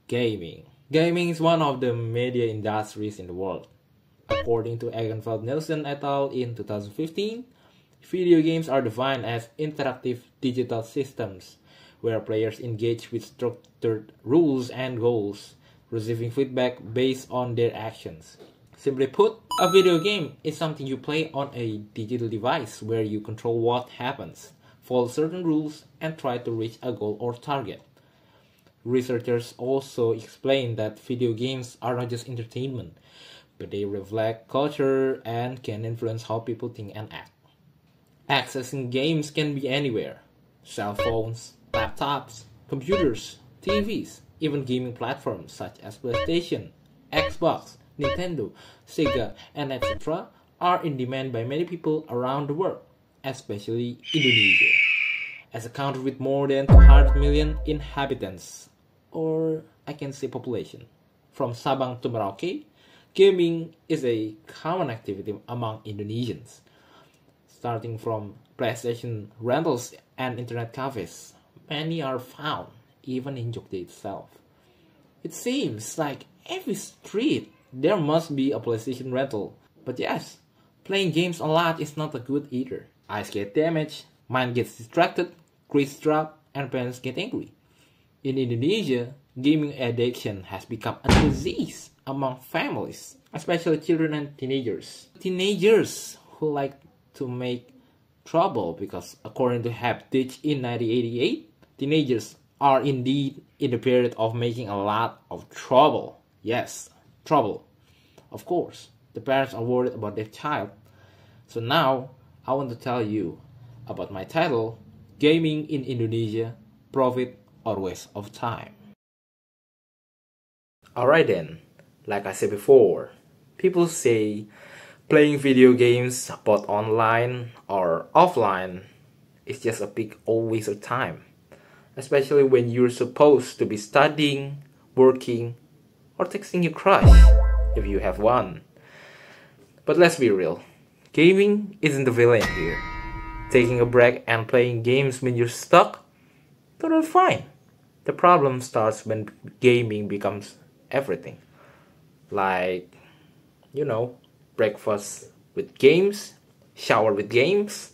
Gaming. Gaming is one of the media industries in the world. According to Nielsen et al. In 2015, video games are defined as interactive digital systems where players engage with structured rules and goals, receiving feedback based on their actions. Simply put, a video game is something you play on a digital device where you control what happens, follow certain rules, and try to reach a goal or target. Researchers also explain that video games are not just entertainment, but they reflect culture and can influence how people think and act. Accessing games can be anywhere: cell phones, laptops, computers, TVs, even gaming platforms such as PlayStation, Xbox, Nintendo, Sega, and etc. are in demand by many people around the world, especially Indonesia. As a country with more than 200 million inhabitants, or I can say population, from Sabang to Merauke, gaming is a common activity among Indonesians. Starting from PlayStation rentals and internet cafes, many are found even in Jogja itself. It seems like every street there must be a PlayStation rental. But yes, playing games a lot is not a good either. Eyes get damaged, mind gets distracted, grades drop, and parents get angry. In Indonesia, gaming addiction has become a disease among families, especially children and teenagers. Teenagers who like to make trouble because according to Haptich in 1988, teenagers are indeed in the period of making a lot of trouble. Yes, trouble. Of course, the parents are worried about their child. So now, I want to tell you about my title, Gaming in Indonesia, Profit or Waste of Time. Alright then, like I said before, people say playing video games both online or offline is just a big old waste of time. Especially when you're supposed to be studying, working, or texting your crush, if you have one. But let's be real, gaming isn't the villain here. Taking a break and playing games when you're stuck, totally fine. The problem starts when gaming becomes everything. Like, breakfast with games, shower with games,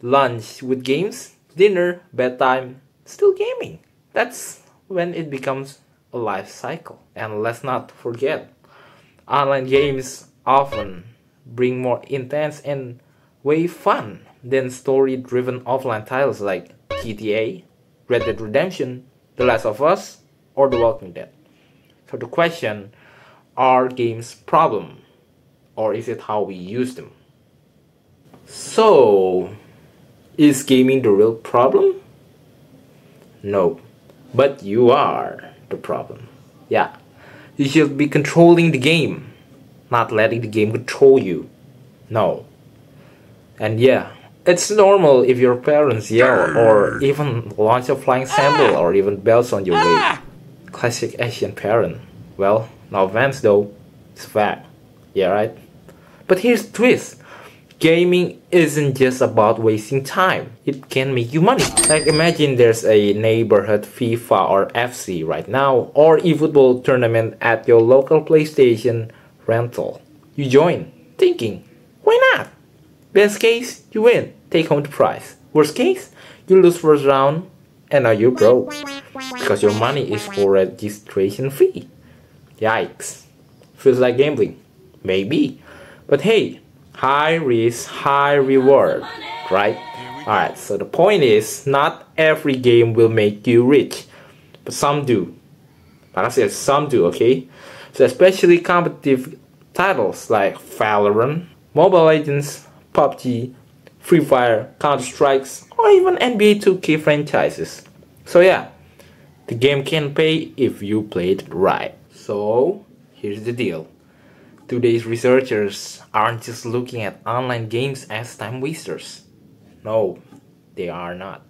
lunch with games, dinner, bedtime, still gaming. That's when it becomes a life cycle. And let's not forget, online games often bring more intense and way fun than story-driven offline titles like GTA, Red Dead Redemption, The Last of Us, or The Walking Dead. So the question, are games problem? Or is it how we use them? So, is gaming the real problem? No, but you are the problem. Yeah, you should be controlling the game, not letting the game control you. No. And yeah, it's normal if your parents yell or even launch a flying sandal or even bells on your way. Classic Asian parent. Well, no offense though, it's fact. Yeah, right? But here's the twist. Gaming isn't just about wasting time. It can make you money. Like imagine there's a neighborhood FIFA or FC right now, or eFootball tournament at your local PlayStation rental. You join, thinking, why not? Best case, you win, take home the prize. Worst case, you lose first round, and now you're broke. Because your money is for registration fee. Yikes. Feels like gambling. Maybe. But hey, high risk, high reward, right? Alright, so the point is, not every game will make you rich, but some do. Like I said, some do, okay? So especially competitive titles like Valorant, Mobile Legends, PUBG, Free Fire, Counter-Strikes, or even NBA 2K franchises. So yeah, the game can pay if you play it right. So, here's the deal. Today's researchers aren't just looking at online games as time wasters. No, they are not.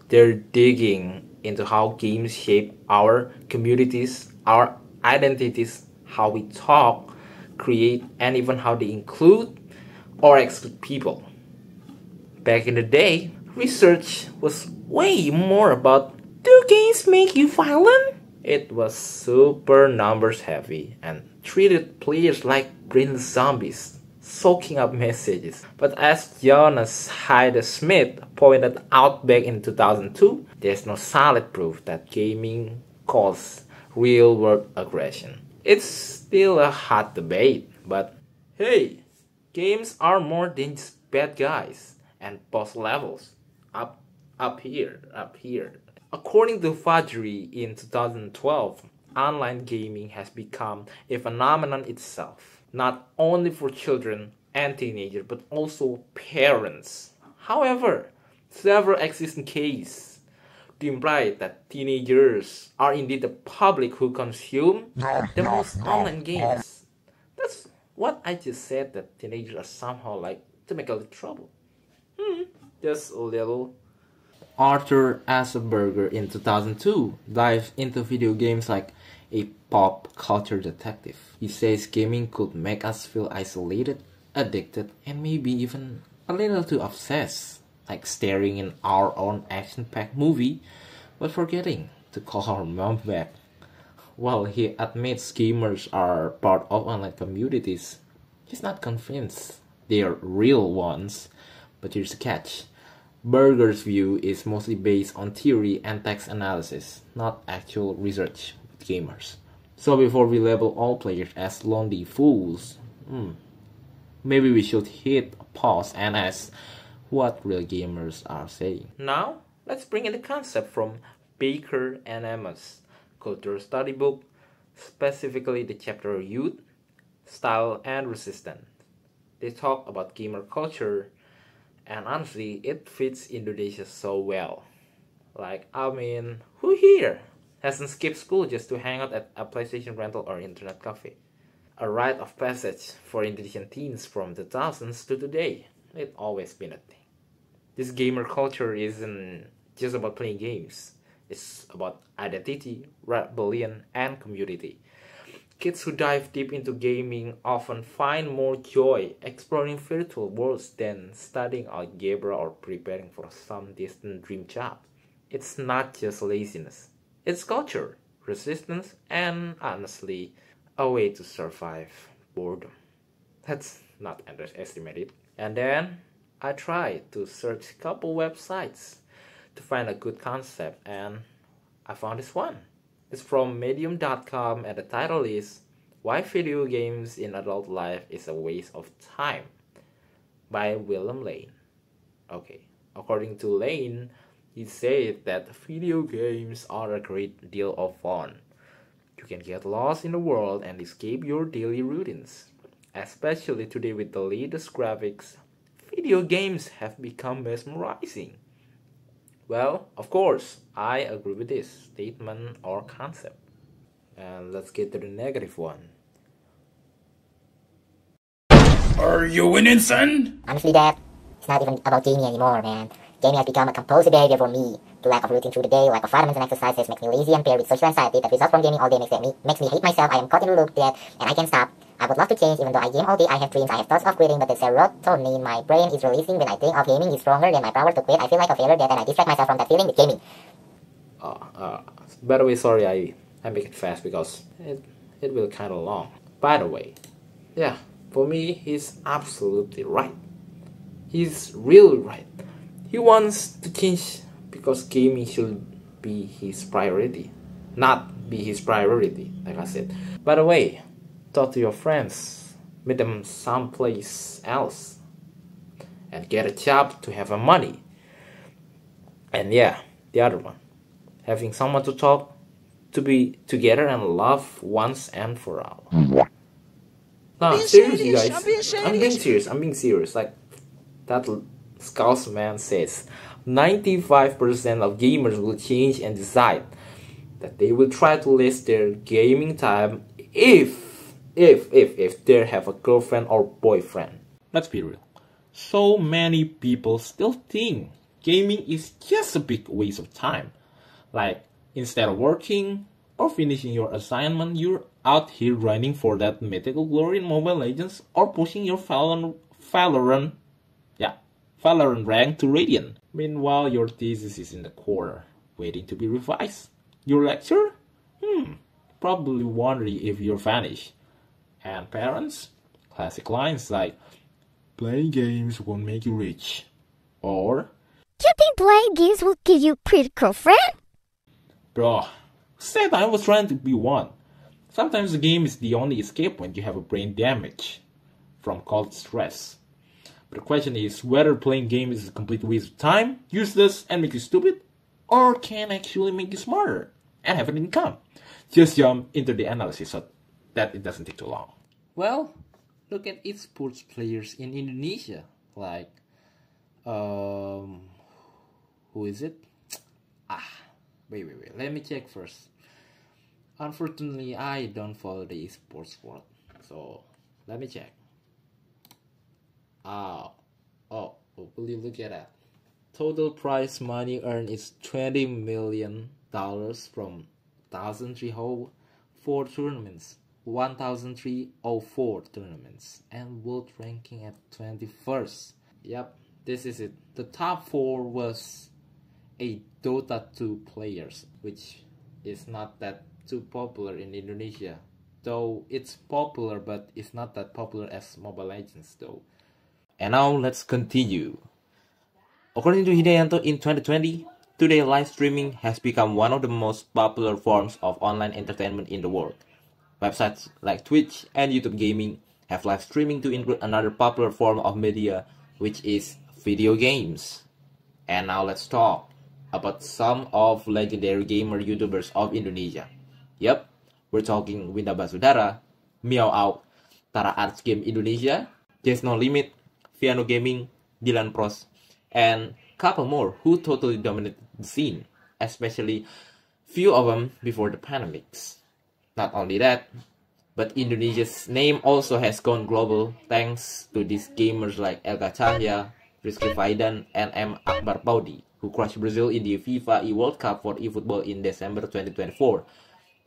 They're digging into how games shape our communities, our identities, how we talk, create, and even how they include or exclude people. Back in the day, research was way more about, do games make you violent? It was super numbers heavy and treated players like brain zombies, soaking up messages. But as Jonas Hyde Smith pointed out back in 2002, there's no solid proof that gaming causes real world aggression. It's still a hot debate, but hey, games are more than just bad guys and boss levels. Up, up here. According to Fajri in 2012, online gaming has become a phenomenon itself, not only for children and teenagers, but also parents. However, several existing cases to imply that teenagers are indeed the public who consume the most online games. That's what I just said, that teenagers are somehow like to make a little trouble. Just a little. Arthur Asperger in 2002 dived into video games like a pop culture detective. He says gaming could make us feel isolated, addicted, and maybe even a little too obsessed, like staring in our own action-packed movie, but forgetting to call our mom back. While he admits gamers are part of online communities, he's not convinced they're real ones. But here's the catch. Berger's view is mostly based on theory and text analysis, not actual research with gamers. So before we label all players as lonely fools, maybe we should hit pause and ask what real gamers are saying. Now, let's bring in the concept from Baker and Amos Culture Study Book, specifically the chapter Youth, Style, and Resistance. They talk about gamer culture, and honestly, it fits Indonesia so well. Like, I mean, who here hasn't skipped school just to hang out at a PlayStation rental or internet cafe? A rite of passage for Indonesian teens from the thousands to today. It's always been a thing. This gamer culture isn't just about playing games. It's about identity, rebellion, and community. Kids who dive deep into gaming often find more joy exploring virtual worlds than studying algebra or preparing for some distant dream job. It's not just laziness. It's culture, resistance, and honestly, a way to survive boredom. Let's not underestimate it. And then I tried to search a couple websites to find a good concept, and I found this one. It's from medium.com and the title is Why Video Games in Adult Life is a Waste of Time by William Lane. Okay, according to Lane, he said that video games are a great deal of fun. You can get lost in the world and escape your daily routines. Especially today with the latest graphics, video games have become mesmerizing. Well, of course, I agree with this statement or concept. And let's get to the negative one. Are you winning, son? Honestly, Dad, it's not even about gaming anymore, man. Gaming has become a compulsive behavior for me. The lack of routine through the day, lack of vitamins and exercises makes me lazy and paired with social anxiety that results from gaming all day makes me hate myself. I am caught in a loop that, and I can't stop. I would love to change, even though I game all day. I have dreams, I have thoughts of quitting, but the serotonin my brain is releasing when I think of gaming is stronger than my power to quit. I feel like a failure, Dad, and I distract myself from that feeling with gaming. By the way, sorry, I make it fast because it will kind of long. By the way, yeah, for me, he's absolutely right. He's really right. He wants to change because gaming should be his priority, not be his priority, like I said. By the way, talk to your friends, meet them someplace else, and get a job to have money. And yeah, the other one, having someone to talk, to be together and love once and for all. No, seriously guys, I'm being serious. Like that Scouse man says, 95% of gamers will change and decide that they will try to list their gaming time if they have a girlfriend or boyfriend. Let's be real. So many people still think gaming is just a big waste of time. Like, instead of working or finishing your assignment, you're out here grinding for that mythical glory in Mobile Legends or pushing your Valorant rank to Radiant. Meanwhile, your thesis is in the corner, waiting to be revised. Your lecture? probably wondering if you're vanished. And parents? Classic lines like, playing games won't make you rich. Or, You think playing games will give you a pretty girlfriend? bro, said I was trying to be one. Sometimes the game is the only escape when you have a brain damage from college stress. But the question is whether playing games is a complete waste of time, useless, and make you stupid, or can actually make you smarter and have an income. Just jump into the analysis so that it doesn't take too long. Well, look at esports players in Indonesia. Like, who is it? Wait. Let me check first. Unfortunately, I don't follow the esports world, so let me check. Oh, will you look at that? Total prize money earned is $20 million from 1,304 tournaments, 1,304 tournaments, and world ranking at 21st. Yep, this is it. The top 4 was a Dota 2 players, which is not that too popular in Indonesia. Though it's popular, but it's not that popular as Mobile Legends though. And now let's continue. According to Hidayanto in 2020, today live streaming has become one of the most popular forms of online entertainment in the world. Websites like Twitch and YouTube gaming have live streaming to include another popular form of media, which is video games. And now let's talk about some of legendary gamer YouTubers of Indonesia. Yep, we're talking Winda Basudara, Meow Out, Tara Arts Game Indonesia, There's No Limit, Viano Gaming, Dylan Pros, and couple more who totally dominated the scene, especially few of them before the pandemics. Not only that, but Indonesia's name also has gone global thanks to these gamers like Elga Cahya, Rizky Faidan, and M. Akbar Paudi, who crushed Brazil in the FIFA E-World Cup for eFootball in December 2024.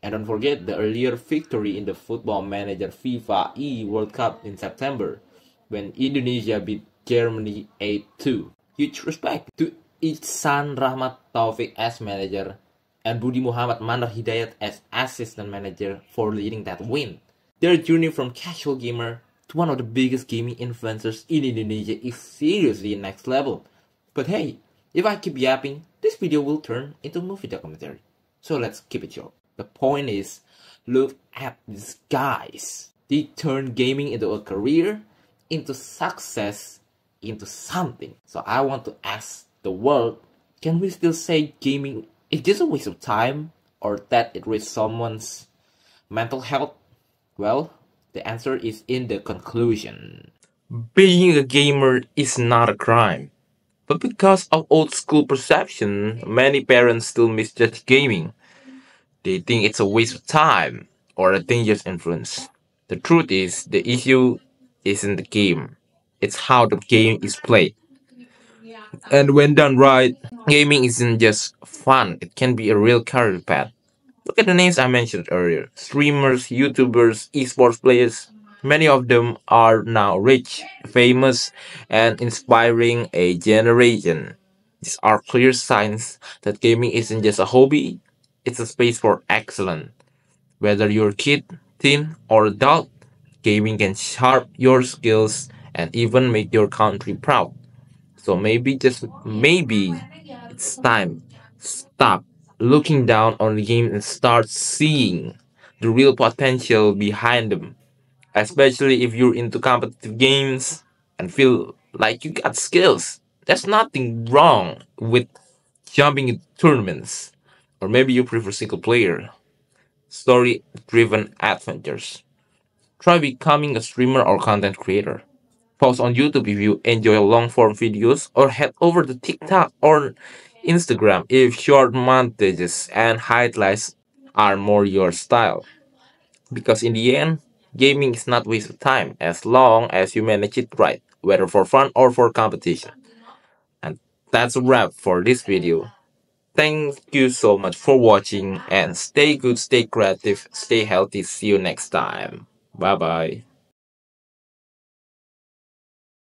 And don't forget the earlier victory in the Football Manager FIFA E-World Cup in September, when Indonesia beat Germany 8-2. Huge respect to Ihsan Rahmat Taufik as manager and Budi Muhammad Mandar Hidayat as assistant manager for leading that win. Their journey from casual gamer to one of the biggest gaming influencers in Indonesia is seriously next level. But hey, if I keep yapping, this video will turn into a movie documentary. So let's keep it short. The point is, look at these guys. They turned gaming into a career, into success, into something. So I want to ask the world, can we still say gaming is just a waste of time, or that it risks someone's mental health? Well, the answer is in the conclusion. Being a gamer is not a crime. But because of old school perception, many parents still misjudge gaming. They think it's a waste of time or a dangerous influence. The truth is, the issue isn't the game, it's how the game is played. And when done right, gaming isn't just fun, it can be a real career path. Look at the names I mentioned earlier: streamers, YouTubers, esports players. Many of them are now rich, famous, and inspiring a generation. These are clear signs that gaming isn't just a hobby, it's a space for excellence. Whether you're a kid, teen, or adult, gaming can sharpen your skills and even make your country proud. So maybe, just maybe, it's time. Stop looking down on the game and start seeing the real potential behind them. Especially if you're into competitive games and feel like you got skills. There's nothing wrong with jumping into tournaments. Or maybe you prefer single player, story driven adventures. Try becoming a streamer or content creator. Post on YouTube if you enjoy long form videos, or head over to TikTok or Instagram if short montages and highlights are more your style. Because in the end, gaming is not waste of time as long as you manage it right, whether for fun or for competition. And that's a wrap for this video. Thank you so much for watching, and stay good, stay creative, stay healthy. See you next time. Bye bye.